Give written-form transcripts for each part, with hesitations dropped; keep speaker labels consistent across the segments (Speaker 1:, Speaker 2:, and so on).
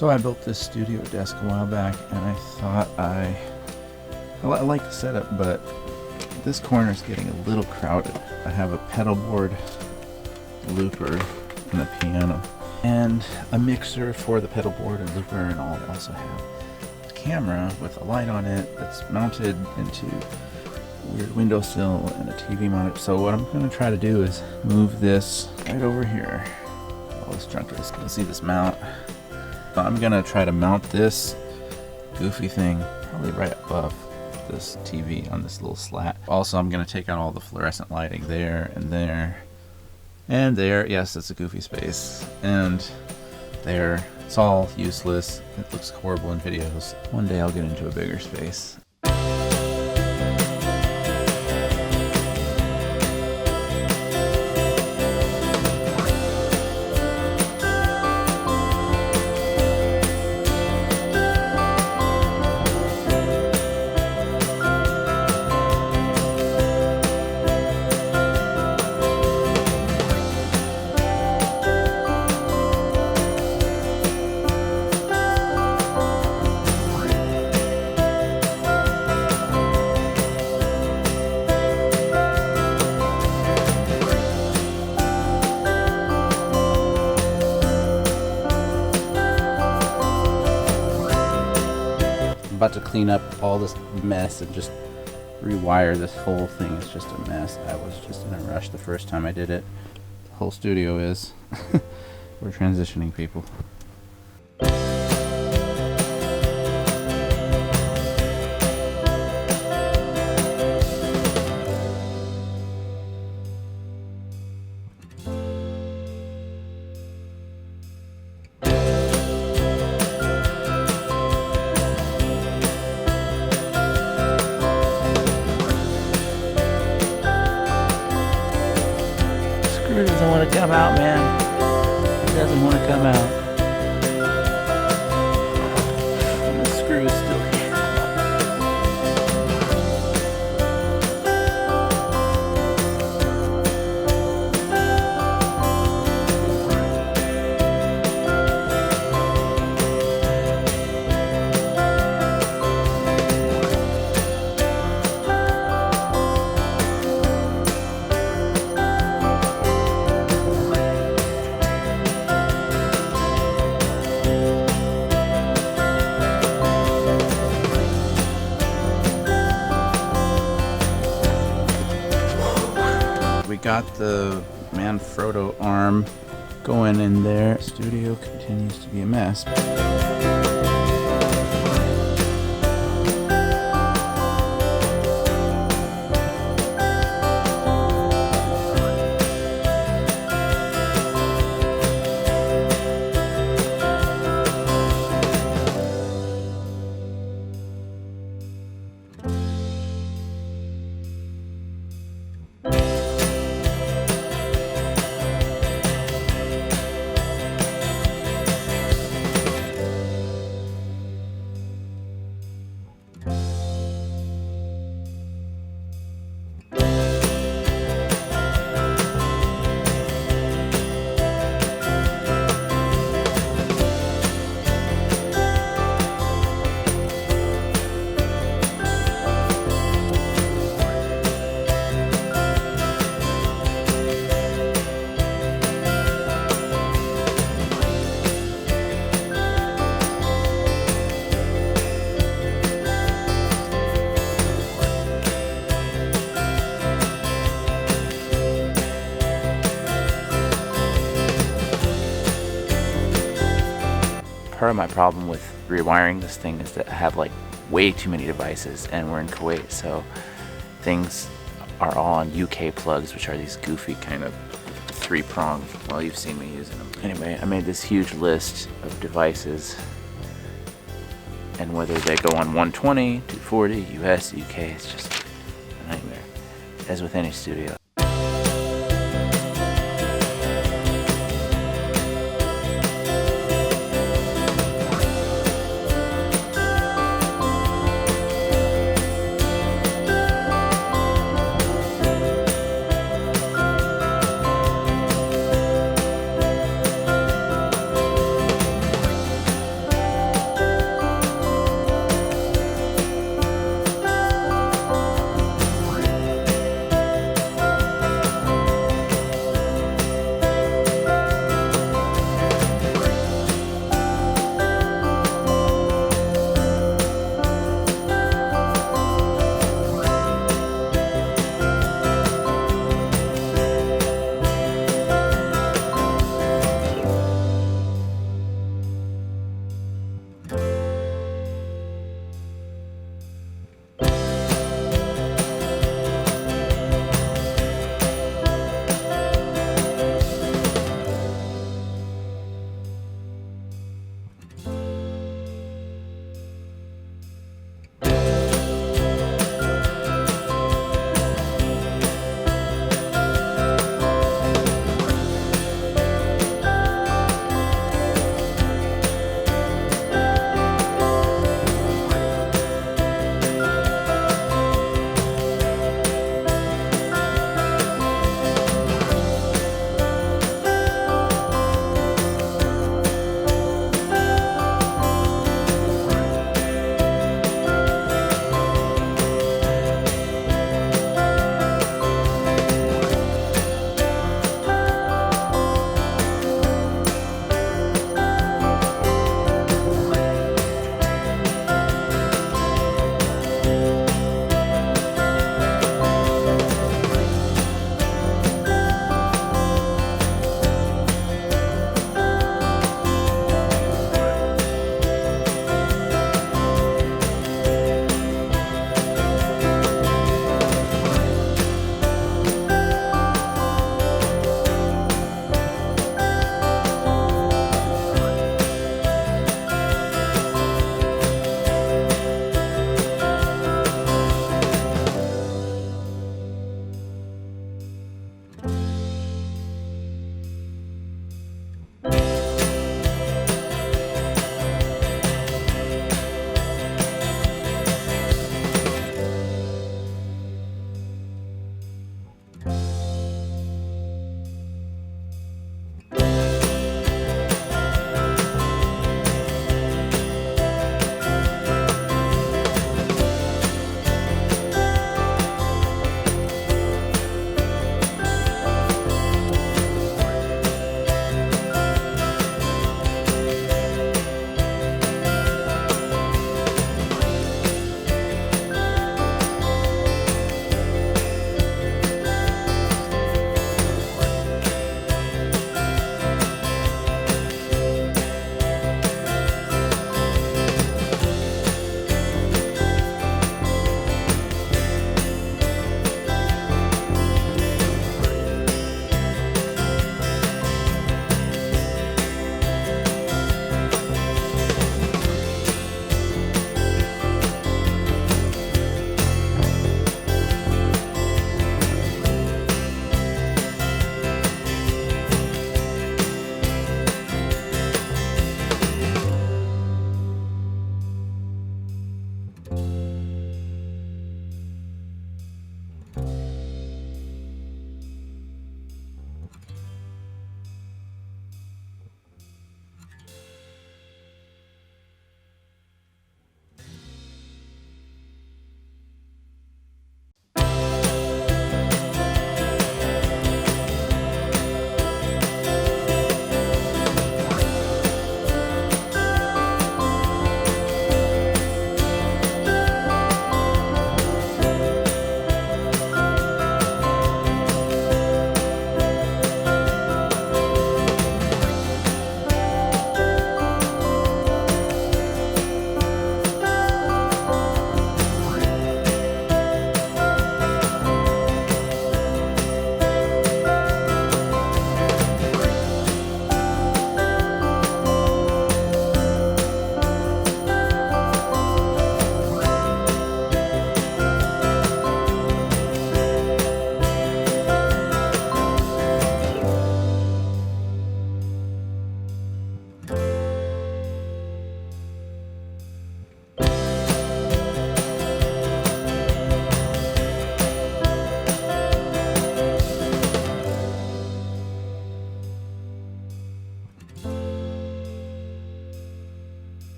Speaker 1: So I built this studio desk a while back, and I thought I like the setup, but this corner is getting a little crowded. I have a pedal board, looper, and a piano, and a mixer for the pedal board and looper, and I'll also have a camera with a light on it that's mounted into a weird windowsill and a TV monitor. So what I'm going to try to do is move this right over here. All this junk is going to see this mount. I'm going to try to mount this goofy thing probably right above this TV on this little slat. Also, I'm going to take out all the fluorescent lighting there and there and there. Yes, it's a goofy space. And there. It's all useless. It looks horrible in videos. One day I'll get into a bigger space. About to clean up all this mess and just rewire this whole thing. It's just a mess. I was just in a rush the first time I did it. The whole studio is. We're transitioning, people. It doesn't want to come out, man. It doesn't want to come out. And the screw is still here. We got the Manfrotto arm going in there. Studio continues to be a mess. Part of my problem with rewiring this thing is that I have like way too many devices, and we're in Kuwait, so things are all on UK plugs, which are these goofy kind of 3-prong. Well, you've seen me using them. Anyway, I made this huge list of devices, and whether they go on 120, 240, US, UK, it's just a nightmare, as with any studio.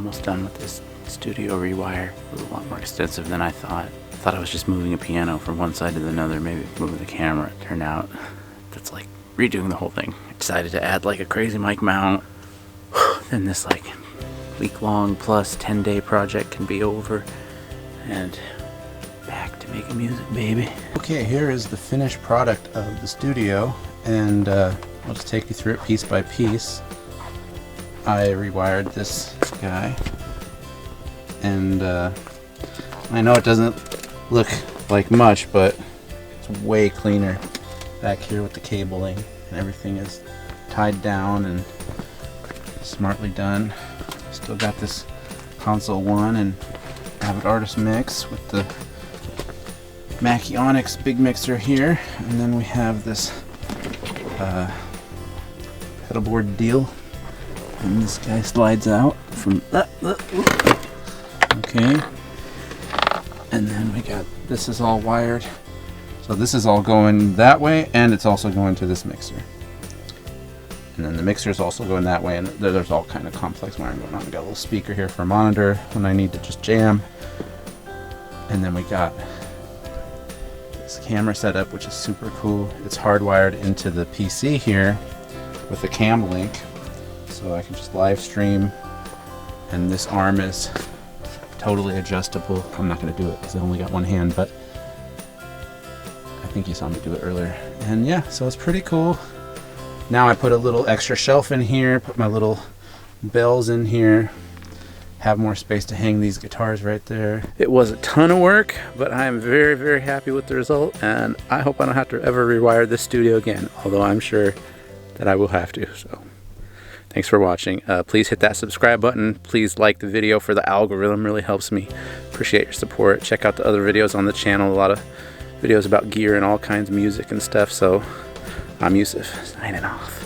Speaker 2: almost done with this studio rewire. It was a lot more extensive than I thought. I thought I was just moving a piano from one side to another, maybe moving the camera. It turned out that's like redoing the whole thing. I decided to add like a crazy mic mount. Then this like week-long plus 10-day project can be over, and back to making music, baby. Okay, here is the finished product of the studio, and I'll just take you through it piece by piece. I rewired this guy, and I know it doesn't look like much, but it's way cleaner back here with the cabling, and everything is tied down and smartly done. Still got this console 1 and Avid Artist mix with the Mackie Onyx big mixer here, and then we have this pedal board deal, and this guy slides out from okay, and then we got this is all wired, so this is all going that way, and it's also going to this mixer. And then the mixer is also going that way, and there's all kind of complex wiring going on. We got a little speaker here for a monitor when I need to just jam. And then we got this camera setup, which is super cool. It's hardwired into the PC here with a cam link, so I can just live stream. And this arm is totally adjustable. I'm not going to do it because I only got one hand, but I think you saw me do it earlier. And yeah, so it's pretty cool. Now I put a little extra shelf in here, put my little bells in here, have more space to hang these guitars right there. It was a ton of work, but I am very, very happy with the result, and I hope I don't have to ever rewire this studio again, although I'm sure that I will have to. So thanks for watching. Please hit that subscribe button. Please like the video for the algorithm, really helps me. Appreciate your support. Check out the other videos on the channel, a lot of videos about gear and all kinds of music and stuff. So I'm Yusif, signing off.